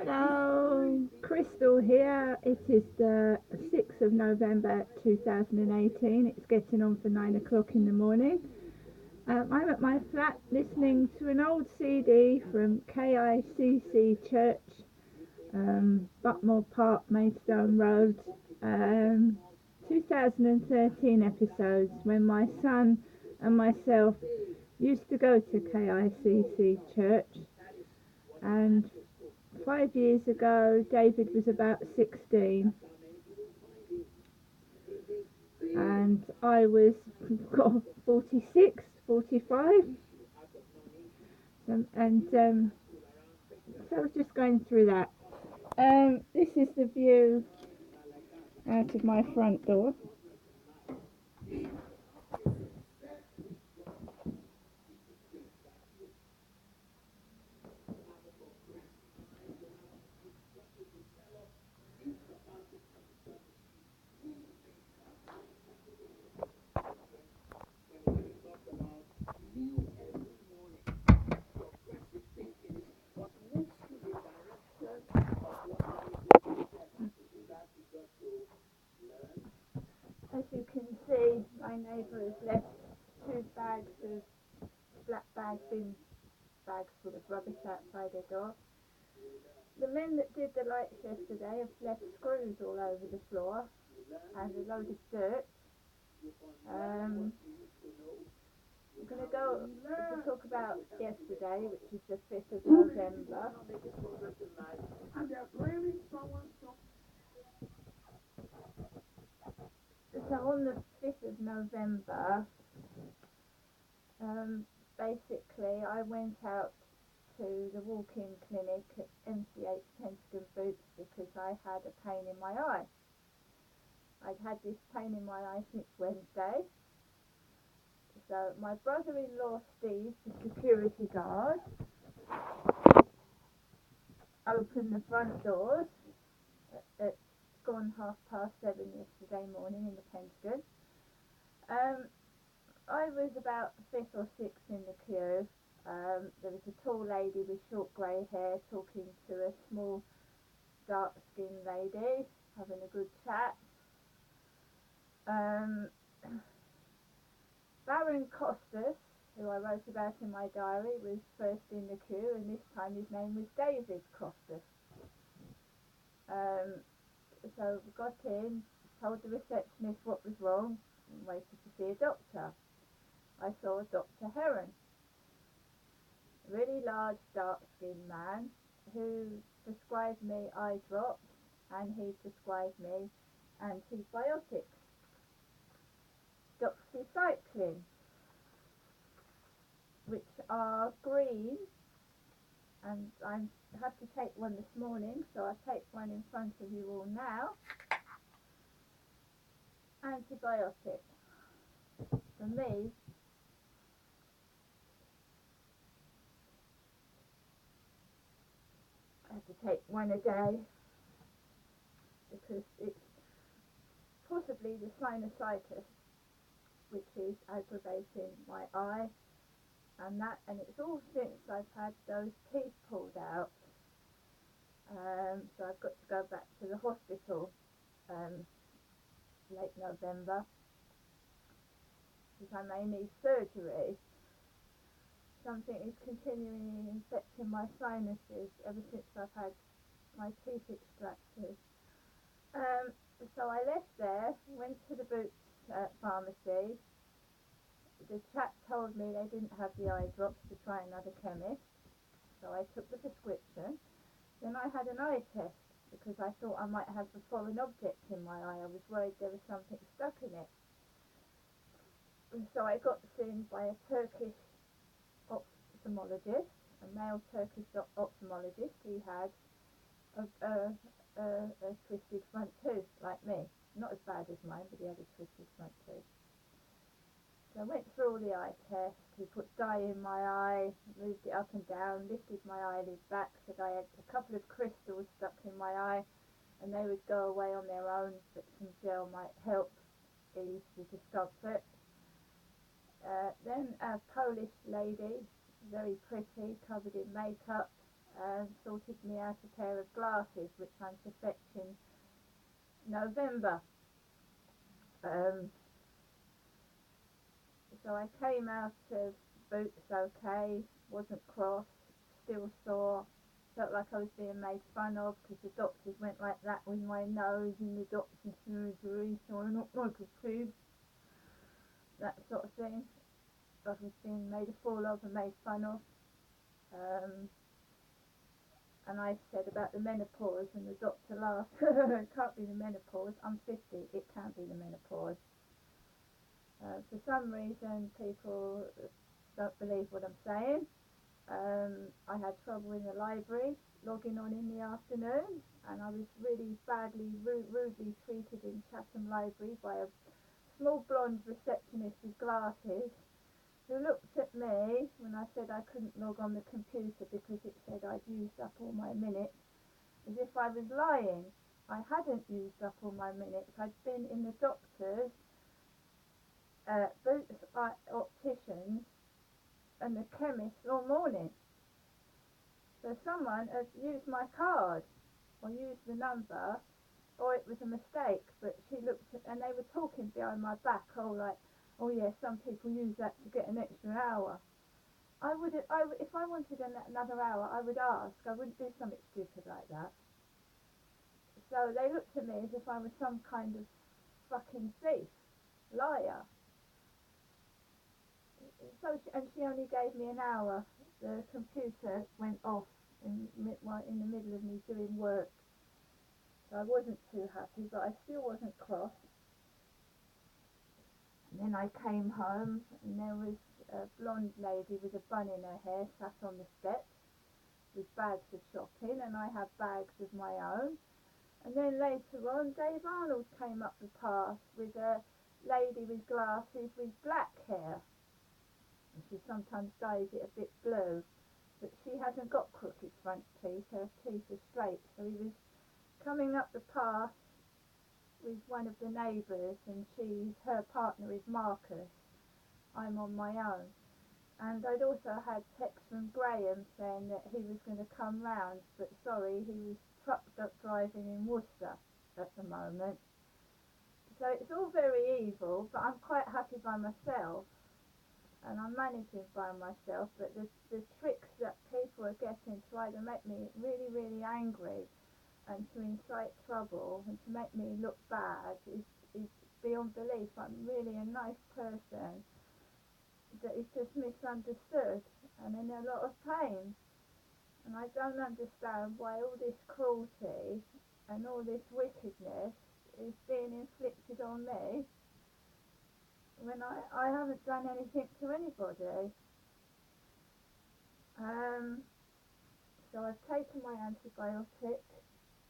Hello, Crystal here. It is the 6th of November 2018. It's getting on for 9 o'clock in the morning. I'm at my flat listening to an old CD from KICC Church, Buckmore Park, Maidstone Road, 2013 episodes when my son and myself used to go to KICC Church. And 5 years ago, David was about 16, and I was 46, 45. So I was just going through that. This is the view out of my front door. As you can see, my neighbour has left 2 bags of black bin bags full of rubbish outside her door. The men that did the lights yesterday have left screws all over the floor and a load of dirt. We're going to go to talk about yesterday, which is the 5th of November. So on the 5th of November, basically I went out to the walk-in clinic at MCH Pentagon Boots because I had a pain in my eye. I'd had this pain in my eye since Wednesday. So my brother-in-law Steve, the security guard, opened the front doors at gone 7:30 yesterday morning in the Pentagon. I was about 5th or 6th in the queue. There was a tall lady with short grey hair talking to a small dark-skinned lady, having a good chat. Baron Costas, who I wrote about in my diary, was first in the queue, and this time his name was David Costas. So we got in, told the receptionist what was wrong, and waited to see a doctor. I saw Dr. Heron, a really large, dark-skinned man who prescribed me eye drops, and he prescribed me antibiotics, doxycycline, which are green, and I have to take one this morning, so I take one in front of you all now. Antibiotic. For me, I have to take one a day because it's possibly the sinusitis which is aggravating my eye, and it's all since I've had those teeth pulled out. So I've got to go back to the hospital late November because I may need surgery. Something is continually infecting my sinuses ever since I've had my teeth extracted. So I left there, went to the Boots pharmacy. The chap told me they didn't have the eye drops to try another chemist, so I took the prescription. Then I had an eye test because I thought I might have a foreign object in my eye. I was worried there was something stuck in it. And so I got seen by a Turkish ophthalmologist, a male Turkish ophthalmologist who had a twisted front tooth like me. Not as bad as mine, but he had a twisted front tooth. So I went through all the eye tests. He put dye in my eye, moved it up and down, lifted my eyelid back, said I had a couple of crystals stuck in my eye and they would go away on their own, but some gel might help ease the discomfort. Then a Polish lady, very pretty, covered in makeup, sorted me out a pair of glasses, which I'm to fetch in November. Um, so I came out of Boots okay, wasn't cross, still sore, felt like I was being made fun of because the doctors went like that with my nose in the doctor's surgery, so I looked like a pig, that sort of thing. I was being made a fool of and made fun of. Um, and I said about the menopause, and the doctor laughed. It can't be the menopause. I'm 50. It can't be the menopause. For some reason, people don't believe what I'm saying. I had trouble in the library, logging on in the afternoon, and I was really badly, rudely treated in Chatham Library by a small blonde receptionist with glasses who looked at me when I said I couldn't log on the computer because it said I'd used up all my minutes, as if I was lying. I hadn't used up all my minutes. I'd been in the doctor's, Boots opticians, and the chemist all morning. So someone had used my card or used the number, or it was a mistake. But she looked at, and they were talking behind my back, oh yeah, some people use that to get an extra hour. If I wanted another hour, I would ask. I wouldn't do something stupid like that. So they looked at me as if I was some kind of fucking thief, liar. And she only gave me an hour. The computer went off in the middle of me doing work. So I wasn't too happy, but I still wasn't cross. And then I came home, and there was a blonde lady with a bun in her hair sat on the steps with bags of shopping, and I had bags of my own. And then later on, Dave Arnold came up the path with a lady with glasses with black hair. And she sometimes dyes it a bit blue, but she hasn't got crooked front teeth, her teeth are straight. So he was coming up the path with one of the neighbours, and her partner is Marcus. I'm on my own. And I'd also had text from Graham saying that he was going to come round, but sorry, he was truck driving in Worcester at the moment. So it's all very evil, but I'm quite happy by myself, and I'm managing by myself. But the tricks that people are getting to either make me really, really angry and to incite trouble and to make me look bad is beyond belief. I'm really a nice person that is just misunderstood and in a lot of pain. And I don't understand why all this cruelty and all this wickedness is being inflicted on me when I haven't done anything to anybody. So I've taken my antibiotic.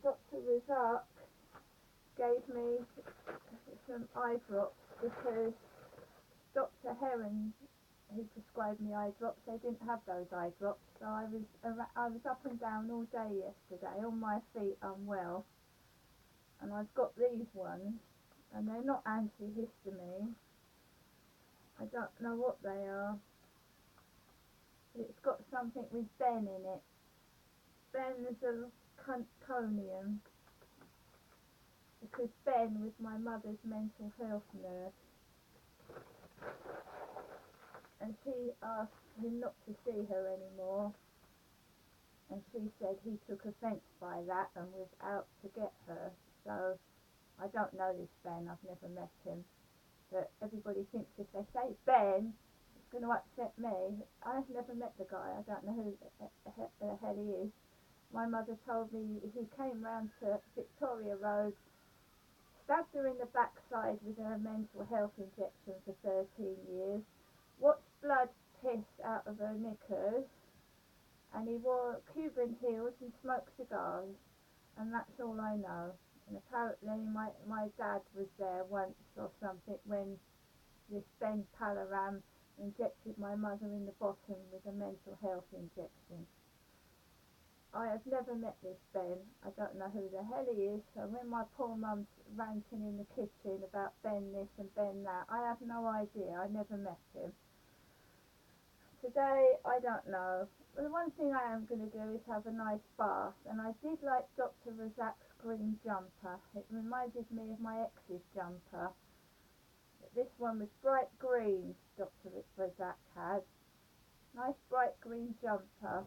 Dr. Razak gave me some eye drops because Dr. Heron, who prescribed me eye drops, they didn't have those eye drops. So I was up and down all day yesterday, on my feet unwell, and I've got these ones, and they're not antihistamine. I don't know what they are. It's got something with Ben in it. Benzalkonium. Because Ben was my mother's mental health nurse. And she asked him not to see her anymore. And she said he took offence by that and was out to get her. So I don't know this Ben, I've never met him. But everybody thinks if they say Ben, it's going to upset me. I've never met the guy, I don't know who the hell he is. My mother told me he came round to Victoria Road, stabbed her in the backside with a mental health injection for 13 years, watched blood piss out of her knickers, and he wore Cuban heels and smoked cigars, and that's all I know. And apparently my dad was there once or something when this Ben Palaram injected my mother in the bottom with a mental health injection. I have never met this Ben. I don't know who the hell he is. So when my poor mum's ranting in the kitchen about Ben this and Ben that, I have no idea. I never met him. Today, I don't know. Well, the one thing I am going to do is have a nice bath, and I did like Dr. Razak's green jumper. It reminded me of my ex's jumper. This one was bright green, Dr. Razak had. Nice bright green jumper.